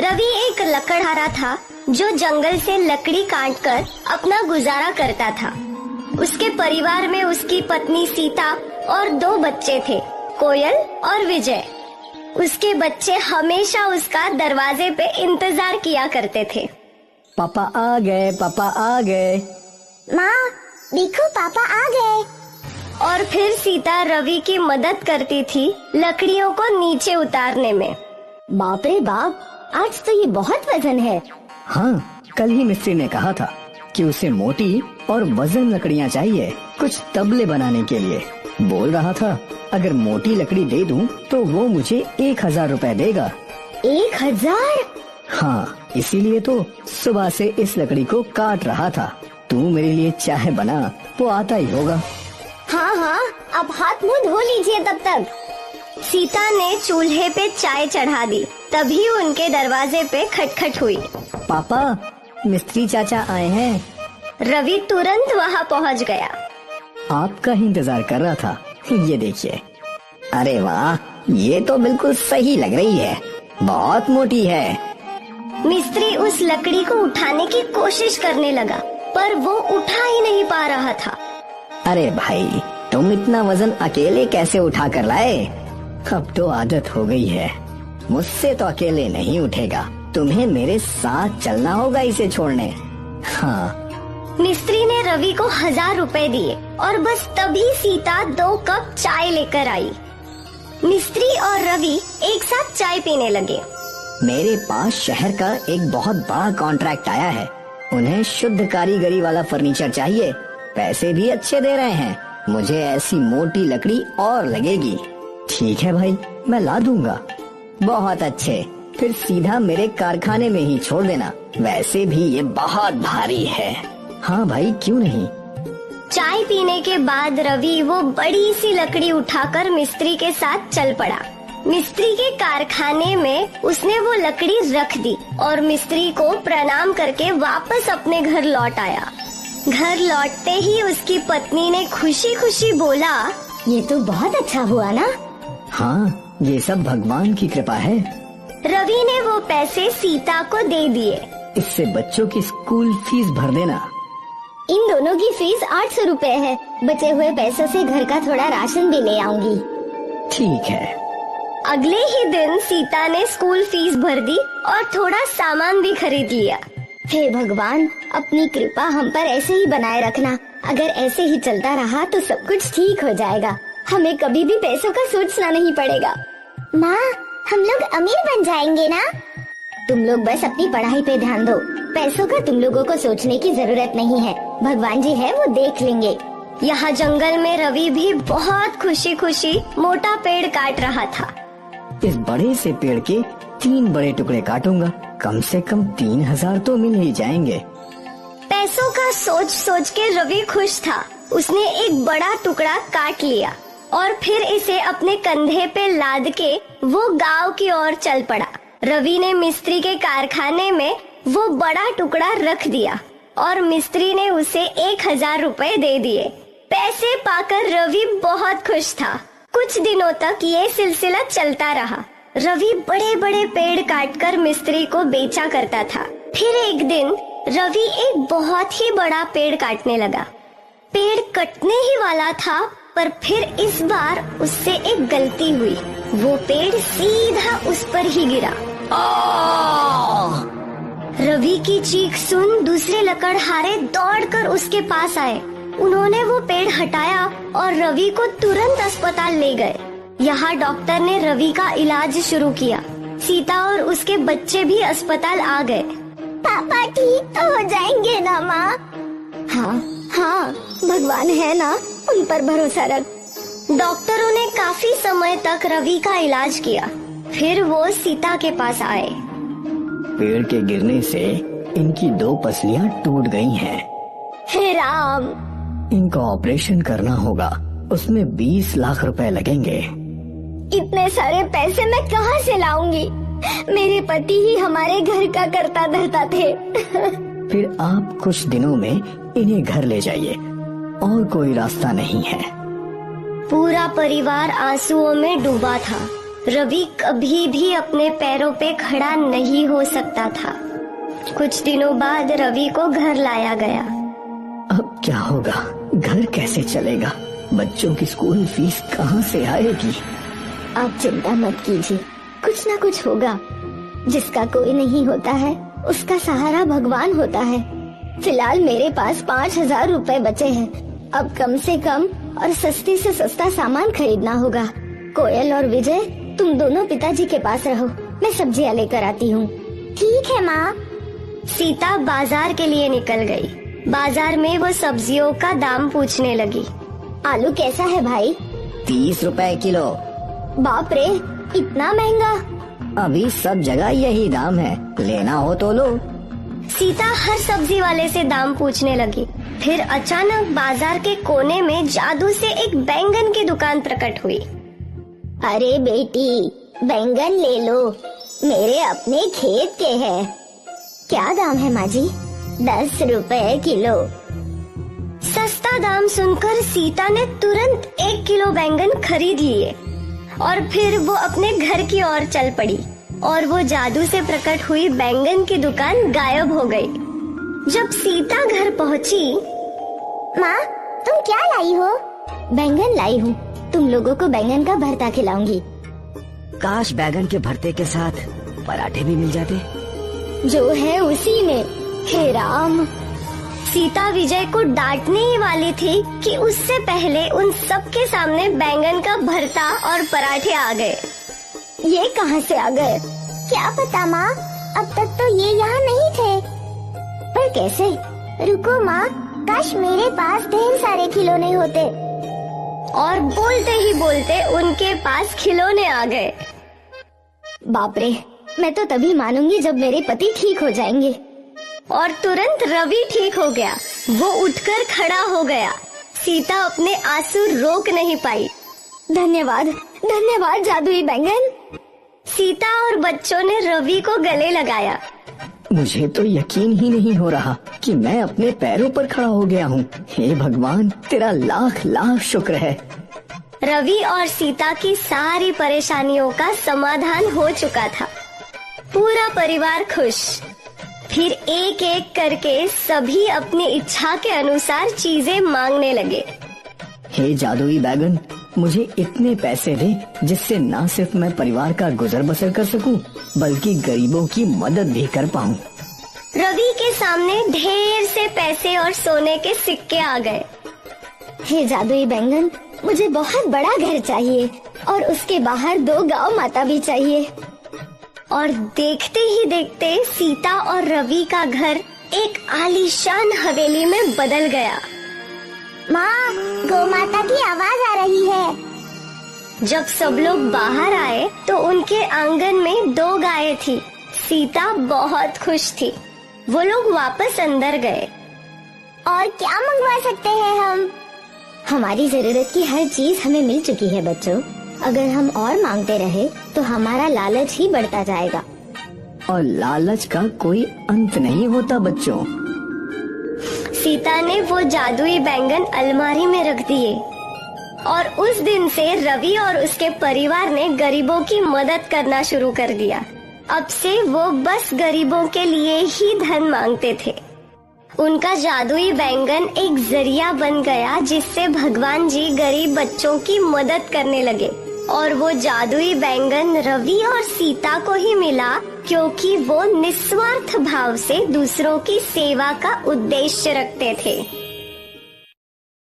रवि एक लकड़हारा था जो जंगल से लकड़ी काटकर अपना गुजारा करता था। उसके परिवार में उसकी पत्नी सीता और 2 बच्चे थे, कोयल और विजय। उसके बच्चे हमेशा उसका दरवाजे पे इंतजार किया करते थे। पापा आ गए, पापा आ गए। माँ देखो पापा आ गए। और फिर सीता रवि की मदद करती थी लकड़ियों को नीचे उतारने में। बाप रे बाप, आज तो ये बहुत वजन है। हाँ, कल ही मिस्त्री ने कहा था कि उसे मोटी और वजन लकड़ियाँ चाहिए कुछ तबले बनाने के लिए। बोल रहा था अगर मोटी लकड़ी दे दूं तो वो मुझे 1000 रुपए देगा। 1000? हाँ, इसीलिए तो सुबह से इस लकड़ी को काट रहा था। तू मेरे लिए चाय बना, वो आता ही होगा। हाँ हाँ, अब हाथ मुंह धो लीजिए तब तक। सीता ने चूल्हे पे चाय चढ़ा दी। तभी उनके दरवाजे पे खटखट हुई। पापा, मिस्त्री चाचा आए हैं। रवि तुरंत वहाँ पहुँच गया। आपका ही इंतजार कर रहा था। ये देखिए। अरे वाह, ये तो बिल्कुल सही लग रही है, बहुत मोटी है। मिस्त्री उस लकड़ी को उठाने की कोशिश करने लगा, पर वो उठा ही नहीं पा रहा था। अरे भाई, तुम इतना वजन अकेले कैसे उठा कर लाए? अब तो आदत हो गई है, मुझसे तो अकेले नहीं उठेगा। तुम्हें मेरे साथ चलना होगा इसे छोड़ने। हाँ। मिस्त्री ने रवि को 1000 रुपए दिए और बस तभी सीता 2 कप चाय लेकर आई। मिस्त्री और रवि एक साथ चाय पीने लगे। मेरे पास शहर का एक बहुत बड़ा कॉन्ट्रैक्ट आया है। उन्हें शुद्ध कारीगरी वाला फर्नीचर चाहिए। पैसे भी अच्छे दे रहे हैं। मुझे ऐसी मोटी लकड़ी और लगेगी। ठीक है भाई, मैं ला दूंगा। बहुत अच्छे, फिर सीधा मेरे कारखाने में ही छोड़ देना। वैसे भी ये बहुत भारी है। हाँ भाई, क्यों नहीं। चाय पीने के बाद रवि वो बड़ी सी लकड़ी उठाकर मिस्त्री के साथ चल पड़ा। मिस्त्री के कारखाने में उसने वो लकड़ी रख दी और मिस्त्री को प्रणाम करके वापस अपने घर लौट आया। घर लौटते ही उसकी पत्नी ने खुशी खुशी बोला, ये तो बहुत अच्छा हुआ ना। हाँ, ये सब भगवान की कृपा है। रवि ने वो पैसे सीता को दे दिए। इससे बच्चों की स्कूल फीस भर देना। इन दोनों की फीस 800 रुपए है। बचे हुए पैसों से घर का थोड़ा राशन भी ले आऊंगी। ठीक है। अगले ही दिन सीता ने स्कूल फीस भर दी और थोड़ा सामान भी खरीद लिया। हे भगवान, अपनी कृपा हम पर ऐसे ही बनाए रखना। अगर ऐसे ही चलता रहा तो सब कुछ ठीक हो जाएगा। हमें कभी भी पैसों का सोचना नहीं पड़ेगा। माँ, हम लोग अमीर बन जाएंगे ना? तुम लोग बस अपनी पढ़ाई पे ध्यान दो। पैसों का तुम लोगों को सोचने की जरूरत नहीं है। भगवान जी है, वो देख लेंगे। यहाँ जंगल में रवि भी बहुत खुशी खुशी मोटा पेड़ काट रहा था। इस बड़े से पेड़ के 3 बड़े टुकड़े काटूंगा। कम से कम 3000 तो मिल ही जाएंगे। पैसों का सोच सोच के रवि खुश था। उसने एक बड़ा टुकड़ा काट लिया और फिर इसे अपने कंधे पे लाद के वो गांव की ओर चल पड़ा। रवि ने मिस्त्री के कारखाने में वो बड़ा टुकड़ा रख दिया और मिस्त्री ने उसे 1000 रुपए दे दिए। पैसे पाकर रवि बहुत खुश था। कुछ दिनों तक ये सिलसिला चलता रहा। रवि बड़े बड़े पेड़ काटकर मिस्त्री को बेचा करता था। फिर एक दिन रवि एक बहुत ही बड़ा पेड़ काटने लगा। पेड़ कटने ही वाला था, पर फिर इस बार उससे एक गलती हुई। वो पेड़ सीधा उस पर ही गिरा। रवि की चीख सुन दूसरे लकड़हारे दौड़कर उसके पास आए। उन्होंने वो पेड़ हटाया और रवि को तुरंत अस्पताल ले गए। यहाँ डॉक्टर ने रवि का इलाज शुरू किया। सीता और उसके बच्चे भी अस्पताल आ गए। पापा ठीक तो हो जाएंगे ना माँ? हाँ हाँ, भगवान है ना, उन पर भरोसा रख। डॉक्टरों ने काफी समय तक रवि का इलाज किया। फिर वो सीता के पास आए। पेड़ के गिरने से इनकी 2 पसलियां टूट गई हैं। हे राम, इनका ऑपरेशन करना होगा। उसमें 20 लाख रुपए लगेंगे। इतने सारे पैसे मैं कहाँ से लाऊंगी? मेरे पति ही हमारे घर का करता धरता थे। फिर आप कुछ दिनों में इन्हें घर ले जाइए, और कोई रास्ता नहीं है। पूरा परिवार आंसुओं में डूबा था। रवि कभी भी अपने पैरों पे खड़ा नहीं हो सकता था। कुछ दिनों बाद रवि को घर लाया गया। अब क्या होगा, घर कैसे चलेगा, बच्चों की स्कूल फीस कहाँ से आएगी? आप चिंता मत कीजिए, कुछ ना कुछ होगा। जिसका कोई नहीं होता है उसका सहारा भगवान होता है। फिलहाल मेरे पास 5,000 रुपए बचे हैं। अब कम से कम और सस्ते से सस्ता सामान खरीदना होगा। कोयल और विजय, तुम दोनों पिताजी के पास रहो, मैं सब्जियां लेकर आती हूँ। ठीक है माँ। सीता बाजार के लिए निकल गई। बाजार में वो सब्जियों का दाम पूछने लगी। आलू कैसा है भाई? 30 रुपए किलो। बाप रे, इतना महंगा? अभी सब जगह यही दाम है, लेना हो तो लो। सीता हर सब्जी वाले से दाम पूछने लगी। फिर अचानक बाजार के कोने में जादू से एक बैंगन की दुकान प्रकट हुई। अरे बेटी, बैंगन ले लो, मेरे अपने खेत के हैं। क्या दाम है माँ जी? 10 रुपए किलो। सस्ता दाम सुनकर सीता ने तुरंत 1 किलो बैंगन खरीद लिए और फिर वो अपने घर की ओर चल पड़ी और वो जादू से प्रकट हुई बैंगन की दुकान गायब हो गई। जब सीता घर पहुंची, माँ तुम क्या लाई हो? बैंगन लाई हूँ, तुम लोगों को बैंगन का भरता खिलाऊंगी। काश बैंगन के भरते के साथ पराठे भी मिल जाते। जो है उसी में। हे राम। सीता विजय को डांटने ही वाली थी कि उससे पहले उन सबके सामने बैंगन का भरता और पराठे आ गए। ये कहाँ से आ गए? क्या पता माँ, अब तक तो ये यहाँ नहीं थे। पर कैसे? रुको माँ, काश मेरे पास ढेर सारे खिलौने होते। और बोलते ही बोलते उनके पास खिलौने आ गए। बाप रे, मैं तो तभी मानूंगी जब मेरे पति ठीक हो जाएंगे। और तुरंत रवि ठीक हो गया। वो उठकर खड़ा हो गया। सीता अपने आंसू रोक नहीं पाई। धन्यवाद, धन्यवाद जादुई बैंगन। सीता और बच्चों ने रवि को गले लगाया। मुझे तो यकीन ही नहीं हो रहा कि मैं अपने पैरों पर खड़ा हो गया हूँ। हे भगवान, तेरा लाख लाख शुक्र है। रवि और सीता की सारी परेशानियों का समाधान हो चुका था। पूरा परिवार खुश। फिर एक एक करके सभी अपनी इच्छा के अनुसार चीजें मांगने लगे। हे जादुई बैंगन, मुझे इतने पैसे दे जिससे न सिर्फ मैं परिवार का गुजर बसर कर सकूं, बल्कि गरीबों की मदद भी कर पाऊं। रवि के सामने ढेर से पैसे और सोने के सिक्के आ गए। हे जादुई बैंगन, मुझे बहुत बड़ा घर चाहिए और उसके बाहर 2 गांव माता भी चाहिए। और देखते ही देखते सीता और रवि का घर एक आलीशान हवेली में बदल गया। माँ, गौ माता की आवाज आ रही है। जब सब लोग बाहर आए तो उनके आंगन में 2 गायें थी। सीता बहुत खुश थी। वो लोग वापस अंदर गए। और क्या मंगवा सकते हैं हम? हमारी जरूरत की हर चीज हमें मिल चुकी है बच्चों। अगर हम और मांगते रहे तो हमारा लालच ही बढ़ता जाएगा। और लालच का कोई अंत नहीं होता बच्चों। सीता ने वो जादुई बैंगन अलमारी में रख दिए और उस दिन से रवि और उसके परिवार ने गरीबों की मदद करना शुरू कर दिया। अब से वो बस गरीबों के लिए ही धन मांगते थे। उनका जादुई बैंगन एक जरिया बन गया जिससे भगवान जी गरीब बच्चों की मदद करने लगे। और वो जादुई बैंगन रवि और सीता को ही मिला क्योंकि वो निस्वार्थ भाव से दूसरों की सेवा का उद्देश्य रखते थे।